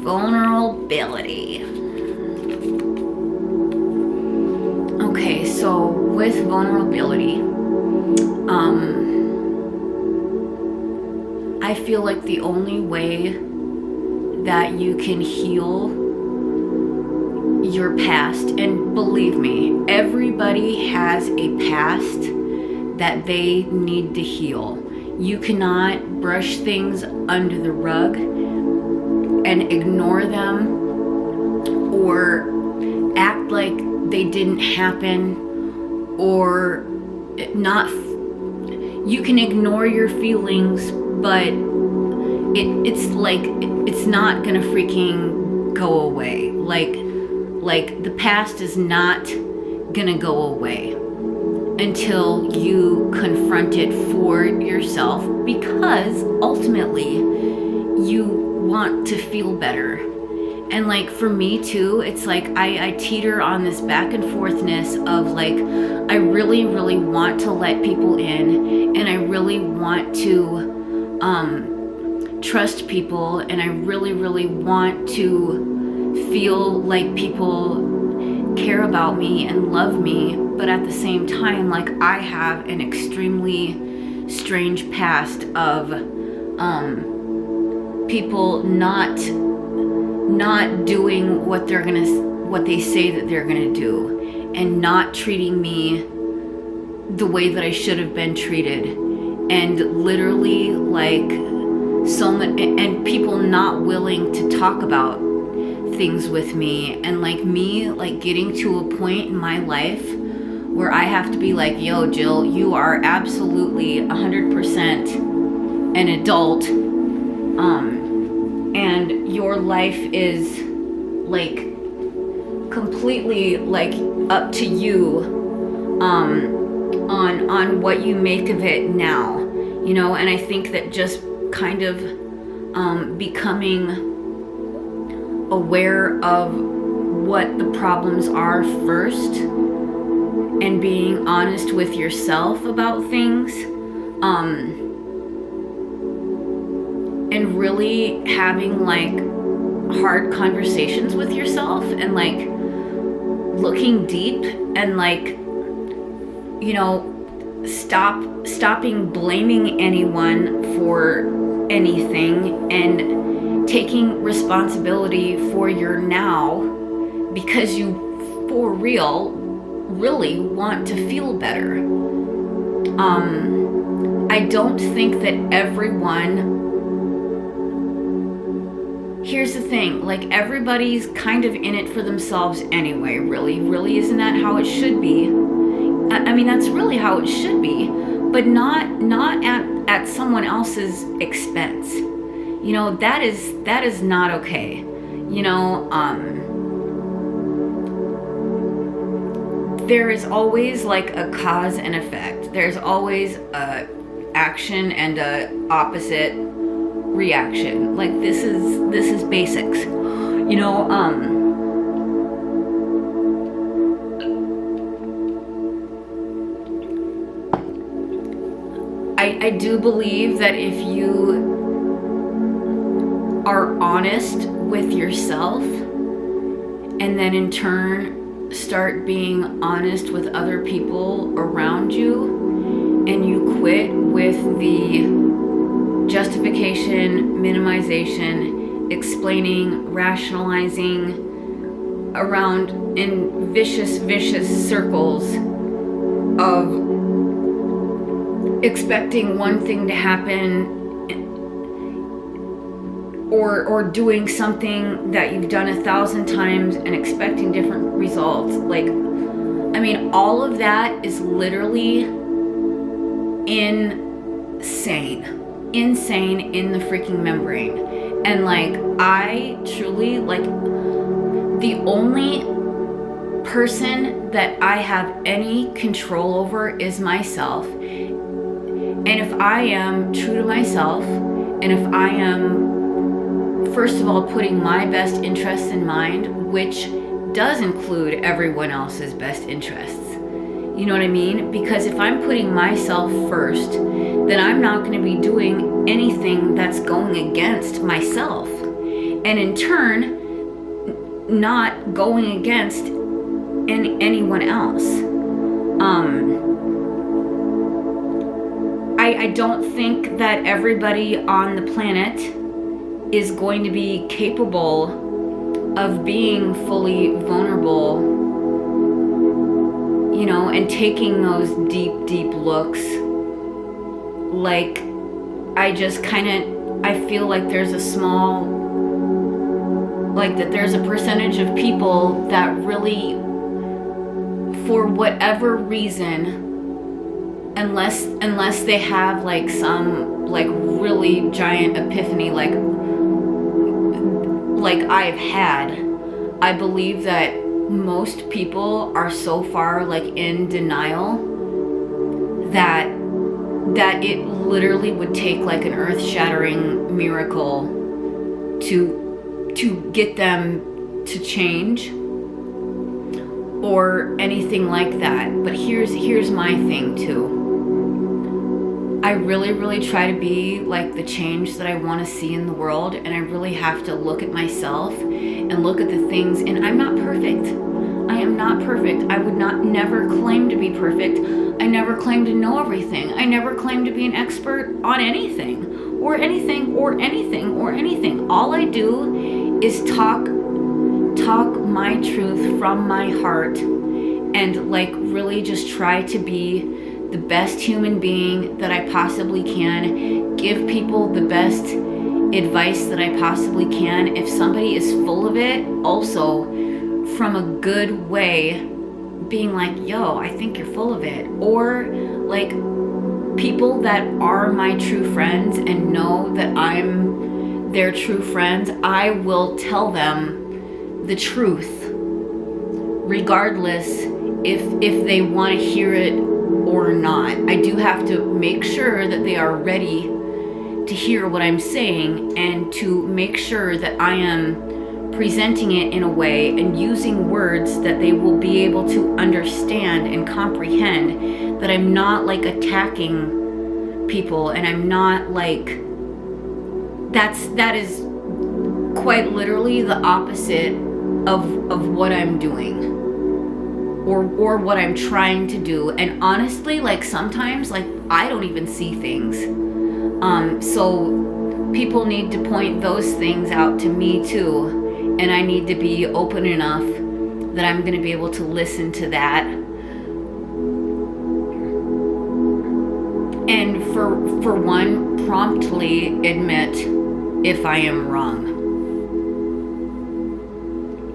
vulnerability. Okay, so with vulnerability, I feel like the only way that you can heal your past, and believe me, everybody has a past that they need to heal. You cannot brush things under the rug and ignore them or act like they didn't happen, or not. You can ignore your feelings, but it's like it's not gonna freaking go away. Like the past is not gonna go away until you confront it for yourself, because ultimately you want to feel better. And like for me too, it's like I teeter on this back and forthness of like, I really want to let people in, and I really want to trust people, and I really want to feel like people care about me and love me. But at the same time, like, I have an extremely strange past of people not doing what they say that they're gonna do, and not treating me the way that I should have been treated, and literally like so many, and people not willing to talk about things with me, and like me like getting to a point in my life where I have to be like, yo, Jill, you are absolutely 100% an adult, and your life is like completely like up to you on what you make of it now, you know. And I think that just kind of becoming aware of what the problems are first, and being honest with yourself about things, and really having like hard conversations with yourself, and like looking deep, and like, you know, stopping blaming anyone for anything, and taking responsibility for your now, because you for real really want to feel better. I don't think that everyone, here's the thing, like everybody's kind of in it for themselves anyway, really isn't that how it should be? I mean, that's really how it should be, but not at someone else's expense. You know, that is not okay. You know, there is always like a cause and effect. There's always a action and a opposite reaction. Like this is basics. You know, I do believe that if you are honest with yourself, and then in turn start being honest with other people around you, and you quit with the justification, minimization, explaining, rationalizing around in vicious circles of expecting one thing to happen, or doing something that you've done 1,000 times and expecting different results. Like, I mean, all of that is literally insane in the freaking membrane. And like, I truly, like, the only person that I have any control over is myself. And if I am true to myself, and if I am, first of all, putting my best interests in mind, which does include everyone else's best interests, you know what I mean? Because if I'm putting myself first, then I'm not going to be doing anything that's going against myself. and in turn not going against anyone else. I don't think that everybody on the planet is going to be capable of being fully vulnerable, you know, and taking those deep looks. Like, I feel like there's a percentage of people that really, for whatever reason, unless they have like some like really giant epiphany like I've had, I believe that most people are so far like in denial that it literally would take like an earth-shattering miracle to get them to change or anything like that. But here's my thing too. I really try to be like the change that I want to see in the world, and I really have to look at myself and look at the things, and I'm not perfect. I am not perfect. I would never claim to be perfect. I never claim to know everything. I never claim to be an expert on anything. All I do is talk my truth from my heart, and like really just try to be the best human being that I possibly can, give people the best advice that I possibly can. If somebody is full of it, also from a good way, being like, yo, I think you're full of it. Or like people that are my true friends and know that I'm their true friends, I will tell them the truth, regardless if they want to hear it or not. I do have to make sure that they are ready to hear what I'm saying, and to make sure that I am presenting it in a way and using words that they will be able to understand and comprehend, that I'm not like attacking people, and I'm not like, that is quite literally the opposite of what I'm doing. Or what I'm trying to do. And honestly, like sometimes like I don't even see things. So people need to point those things out to me too. And I need to be open enough that I'm gonna be able to listen to that. And for one, promptly admit if I am wrong.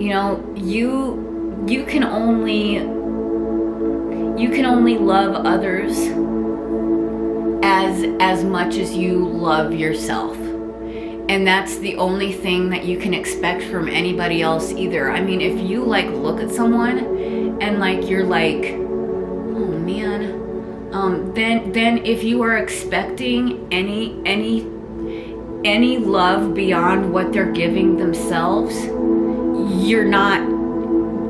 You know, you can only love others as much as you love yourself. And that's the only thing that you can expect from anybody else either. I mean, if you like look at someone and like you're like, oh man, then if you are expecting any love beyond what they're giving themselves, you're not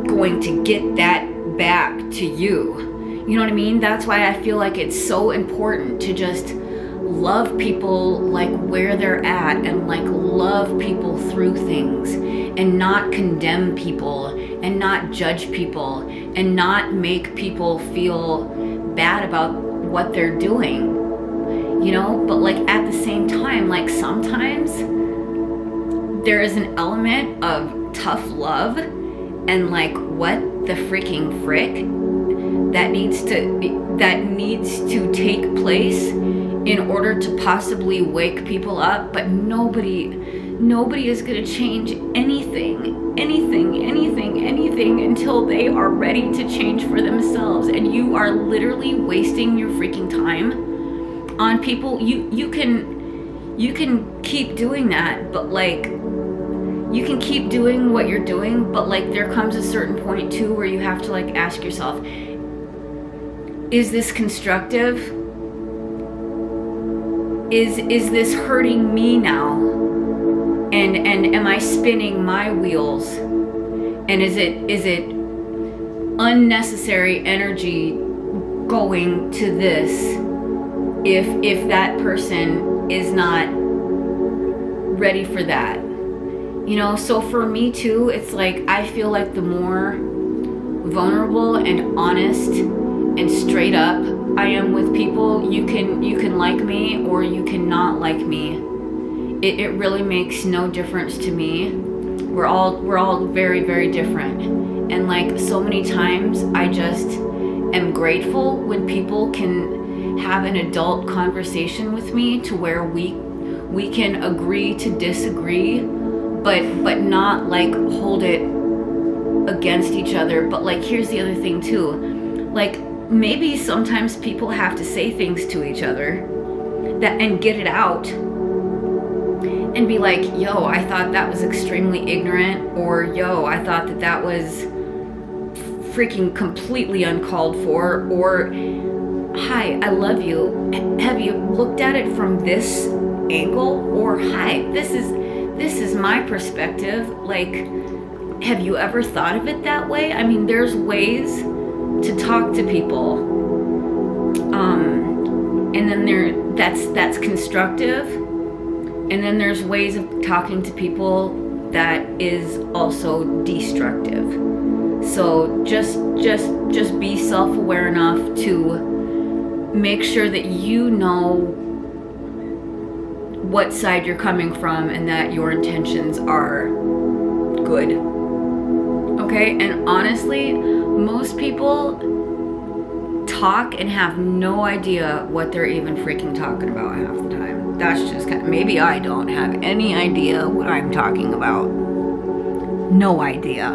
going to get that back to you. You know what I mean? That's why I feel like it's so important to just love people like where they're at, and like love people through things, and not condemn people, and not judge people, and not make people feel bad about what they're doing. You know, but like at the same time, like sometimes there is an element of tough love and like what the freaking frick that needs to take place in order to possibly wake people up. But nobody is going to change anything until they are ready to change for themselves. And you are literally wasting your freaking time on people. You can keep doing that, but like you can keep doing what you're doing, but like there comes a certain point too where you have to like ask yourself, is this constructive? Is this hurting me now? And am I spinning my wheels? And is it unnecessary energy going to this if that person is not ready for that? You know, so for me too, it's like I feel like the more vulnerable and honest and straight up I am with people, you can like me or you can not like me. It really makes no difference to me. We're all very, very different. And like so many times I just am grateful when people can have an adult conversation with me to where we can agree to disagree, but not like hold it against each other. But like here's the other thing too, like maybe sometimes people have to say things to each other that and get it out and be like, yo, I thought that was extremely ignorant, or yo, I thought that was freaking completely uncalled for, or hi, I love you, have you looked at it from this angle, or hi, this is my perspective, like have you ever thought of it that way? I mean, there's ways to talk to people, and then that's constructive, and then there's ways of talking to people that is also destructive. So just be self-aware enough to make sure that you know what side you're coming from and that your intentions are good. Okay? And honestly, most people talk and have no idea what they're even freaking talking about half the time. That's just kind of, maybe I don't have any idea what I'm talking about. No idea.